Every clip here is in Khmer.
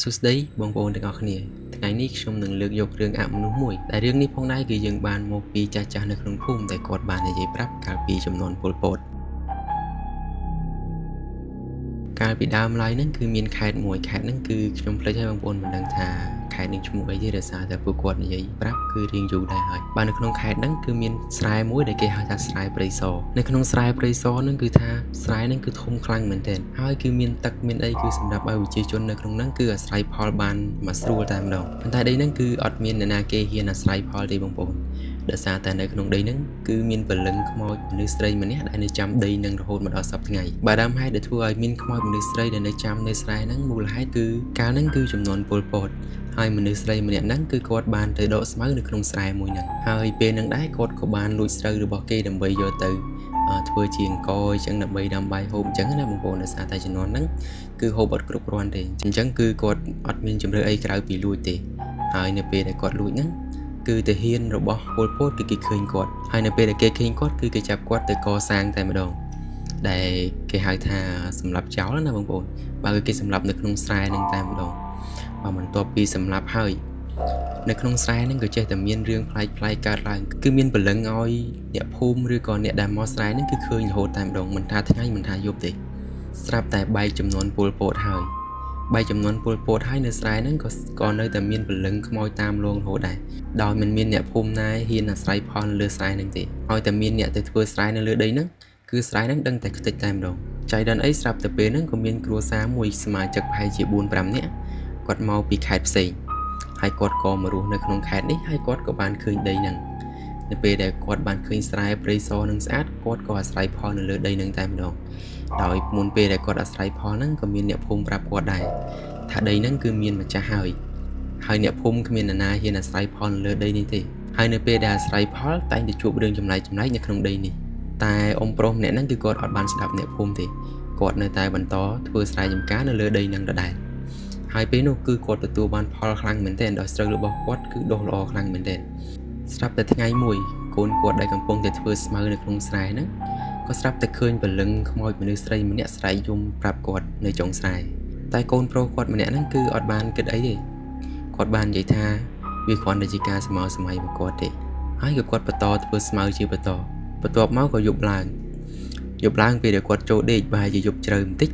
សួស្តីបងប្អូនទាំងអស់គ្នាថ្ងៃនេះខ្ញុំនឹងលើកយករឿងអមនុស្សមួយដែលរឿងនេះផងដែរគឺយើងបានមកពីចាស់ៗនៅក្នុងភូមិដែលគាត់បាននិយាយប្រាប់កាលពីចំនួនពលពតកាលពីដើមឡើយហ្នឹងគឺមានខេត្តមួយខេត្តហ្នឹងគឺខ្ញុំភ្លេចឲ្យបងប្អូនមិនដឹងថាខេត្តនេះឈ្មោះអីទេដោយសារតែពួកគាត់និយាយប្រាប់គឺរៀងយូរដែរហើយបាទនៅក្នុងខេត្តហ្នឹងគឺមានស្រែមួយដែលគេហៅថាស្រែព្រៃសរនៅក្នុងស្រែព្រៃសរហ្នឹងគឺថាស្រែហ្នឹងគឺធំខ្លាំងមែនទែនហើយគឺមានទឹកមានអីគឺសម្រាប់ឲ្យប្រជាជននៅក្នុងហ្នឹងគឺអាស្រ័យផលបានមកស្រួលតែម្ដងប៉ុន្តែដីហ្នឹងគឺអត់មានអ្នកណាគេហ៊ានអាស្រ័យផលទេបងប្អូនដោយសារតែនៅក្នុងដីហ្នឹងគឺមានព្រលឹងខ្មោចមនុស្សស្រីម្នាក់ដែលនៅចាំដីហ្នឹងរហូតមកដល់សប្តាហ៍ថ្ងៃបាទដើមហេតុដែលធ្វើឲ្យមានខ្មោចមនុស្សស្រីដែលនៅចាំនៅស្រែហ្នឹងមូលហេតុគឺកាលហ្នឹងគឺចំនួនពលពតហើយមនុស្សស្រីម្នាក់ហ្នឹងគឺគាត់បានទៅដកស្មៅនៅក្នុងស្រែមួយហ្នឹងហើយពេលហ្នឹងដែរគាត់ក៏បានលួចស្រូវរបស់គេដើម្បីយកទៅធ្វើជាអង្គអញ្ចឹងដើម្បីដាំបាយហូបអញ្ចឹងណាបងប្អូនដោយសារតែចំនួនហ្នឹងគឺហូបអត់គ្រប់គ្រាន់ទេអញ្ចឹងគឺគាត់អត់មានជំរឿអីក្រៅពីលួចទេហើយនៅពេលដែលគាត់លួចហ្នឹងគឺទាហានរបស់ពលពតគឺគេឃើញគាត់ហើយនៅពេលដែលគេឃើញគាត់គឺគេចាប់គាត់ទៅកសាងតែម្ដងដែលគេហៅថាសម្លាប់ចោលណាបងប្អូនបើគេសម្លាប់នៅក្នុងស្រែហ្នឹងតែម្ដងបើបន្ទាប់ពីសម្លាប់ហើយនៅក្នុងស្រែហ្នឹងក៏ចេះតែមានរឿងប្លែកៗកើតឡើងគឺមានព្រលឹងឲ្យអ្នកភូមិឬក៏អ្នកដែលមកស្រែហ្នឹងគឺឃើញរហូតតែម្ដងមិនថាថ្ងៃមិនថាយប់ទេស្រាប់តែបែកចំនួនពលពតហើយបែកចំនួនពលពតហើយនៅស្រែហ្នឹងក៏នៅតែមានព្រលឹងខ្មោចតាមលងរហូតដែរដោយមិនមានអ្នកភូមិណាហ៊ានអាស្រ័យផលនៅលើស្រែហ្នឹងទេឲ្យតែមានអ្នកទៅធ្វើស្រែនៅលើដីហ្នឹងគឺស្រែហ្នឹងដឹងតែខ្ទេចតែម្ដងចៃដន្យអីស្រាប់តែពេលហ្នឹងក៏មានគ្រួសារមួយសមាជិកប្រហែលជា 4-5 នាក់គាត់មកពីខេត្តផ្សេងហើយគាត់ក៏មករស់នៅក្នុងខេត្តនេះហើយគាត់ក៏បានឃើញដីហ្នឹងនៅពេលដែលគាត់បានឃើញស្រែព្រៃសរនឹងស្អាតគាត់ក៏អាស្រ័យផលនៅលើដីហ្នឹងតែម្ដងដោយមុនពេលដែលគាត់អាស្រ័យផលហ្នឹងក៏មានអ្នកភូមិប្រាប់គាត់ដែរថាដីហ្នឹងគឺមានម្ចាស់ហើយអ្នកភូមិគ្មាននរណាហ៊ានអាស្រ័យផលនៅលើដីនេះទេហើយនៅពេលដែលអាស្រ័យផលតែងតែជួបរឿងចម្លែកនៅក្នុងដីនេះតែអ៊ំប្រុសម្នាក់ហ្នឹងគឺគាត់អត់បានស្ដាប់អ្នកភូមិទេគាត់នៅតែបន្តធ្វើស្រែចម្ការនៅលើដីហ្នឹងដដែលហើយពេលនោះគឺគាត់ទទួលបានផលខ្លាំងមែនទែនដោយស្រូវរបស់គាត់គឺដុះល្អខ្លាំងមែនទែនស្រាប់តែថ្ងៃមួយកូនគាត់ដែលកំពុងតែធ្វើស្មៅនៅក្នុងស្រែហ្នឹងក៏ស្រាប់តែឃើញព្រលឹងខ្មោចមនុស្សស្រីម្នាក់ស្រែកយំប្រាប់គាត់នៅចុងស្រែតែកូនប្រុសគាត់ម្នាក់ហ្នឹងគឺអត់បានគិតអីទេគាត់បាននិយាយថាវាគ្រាន់តែជាការសម័យរបស់គាត់ទេហើយក៏គាត់បន្តធ្វើស្មៅជាបន្តបន្ទាប់មកក៏យប់ឡើងពេលដែលគាត់ចូលដេកប្រហែលជាយប់ជ្រៅបន្តិច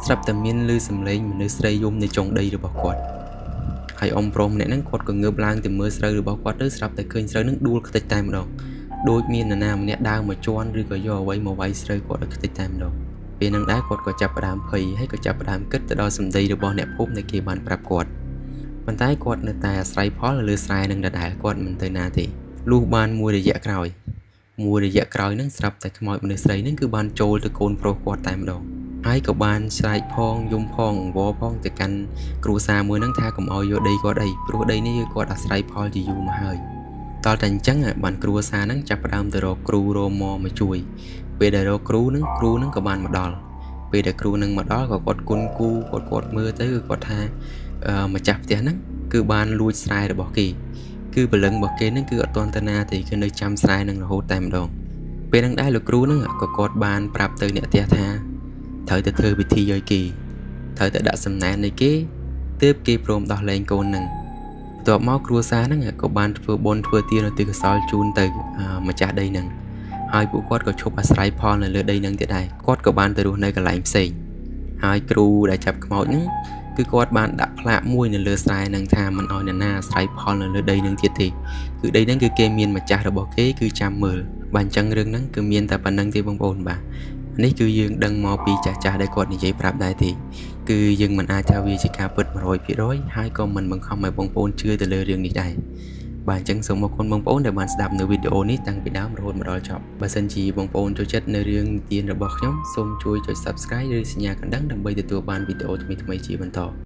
ស្រាប់តែមានឮសំឡេងមនុស្សស្រីយំនៅចុងដីរបស់គាត់ហើយអ៊ំប្រុសម្នាក់ហ្នឹងគាត់ក៏ងើបឡើងទៅមើលស្រូវរបស់គាត់ទៅស្រាប់តែឃើញស្រូវហ្នឹងដួលខ្ទេចតែម្ដងដូចមាននរណាម្នាក់ដើរមកជន់ឬក៏យកអ្វីមកវាយស្រូវគាត់ឲ្យខ្ទេចតែម្ដងពេលហ្នឹងដែរគាត់ក៏ចាប់ផ្ដើមភ័យហើយក៏ចាប់ផ្ដើមគិតទៅដល់សម្ដីរបស់អ្នកភូមិដែលគេបានប្រាប់គាត់ប៉ុន្តែគាត់នៅតែអាស្រ័យផលនៅលើស្រែនឹងដដែលគាត់មិនទៅណាទេលុះបានមួយរយៈក្រោយហ្នឹងស្រាប់តែខ្មោចមនុស្សស្រីហ្នឹងគឺបានចូលទៅកូនប្រុសគាត់តែម្ដងហើយក៏បានស្រែកផងយំផងអង្វរផងទៅកាន់គ្រួសារមួយហ្នឹងថាកុំឲ្យយកដីគាត់អីព្រោះដីនេះគឺគាត់អាស្រ័យផលជាយូរមកហើយតតែអញ្ចឹងបានគ្រួសារហ្នឹងចាប់ផ្ដើមទៅរកគ្រូរមមកជួយពេលដែលរកគ្រូហ្នឹងក៏បានមកដល់ពេលដែលគ្រូហ្នឹងមកដល់ក៏គាត់គុណគូគាត់មើលទៅគឺគាត់ថាម្ចាស់ផ្ទះហ្នឹងគឺបានលួចស្រែរបស់គេគឺព្រលឹងរបស់គេហ្នឹងគឺអត់ទាន់ទៅណាទេគឺនៅចាំស្រែហ្នឹងរហូតតែម្ដងពេលហ្នឹងដែរលោកគ្រូហ្នឹងក៏គាត់បានប្រាប់ទៅអ្នកផ្ទះថាត្រូវទៅធ្វើពិធីឲ្យគេត្រូវទៅដាក់សំណែនឲ្យគេទើបគេព្រមដោះលែងកូនហ្នឹងបន្ទាប់មកគ្រួសារហ្នឹងក៏បានធ្វើបុណ្យធ្វើទានឧទ្ទិសកុសលជូនទៅម្ចាស់ដីហ្នឹងហើយពួកគាត់ក៏ឈប់អាស្រ័យផលនៅលើដីហ្នឹងទៀតដែរគាត់ក៏បានទៅរស់នៅកន្លែងផ្សេងហើយគ្រូដែលចាប់ខ្មោចហ្នឹងគឺគាត់បានដាក់ផ្លាកមួយនៅលើស្រែហ្នឹងថាមិនឲ្យនរណាអាស្រ័យផលនៅលើដីហ្នឹងទៀតទេគឺដីហ្នឹងគឺគេមានម្ចាស់របស់គេគឺចាំមើលបាទអញ្ចឹងរឿងហ្នឹងគឺមានតែប៉ុណ្្នឹងទេបងប្អូនបាទនេះគឺយើងដឹងមកពីចាស់ដែលគាត់និយាយប្រាប់ដែរទេគឺយើងមិនអាចថាវាជាការពិត 100% ហើយក៏មិនបង្ខំឲ្យបងប្អូនជឿទៅលើរឿងនេះដែរបាទអញ្ចឹងសូមអរគុណបងប្អូនដែលបានស្ដាប់នៅវីដេអូនេះតាំងពីដើមរហូតមកដល់ចប់បើសិនជាបងប្អូនចូលចិត្តនៅរឿងនិទានរបស់ខ្ញុំសូមជួយចុច Subscribe ឬសញ្ញាកណ្ដឹងដើម្បីទទួលបានវីដេអូថ្មីៗជាបន្ត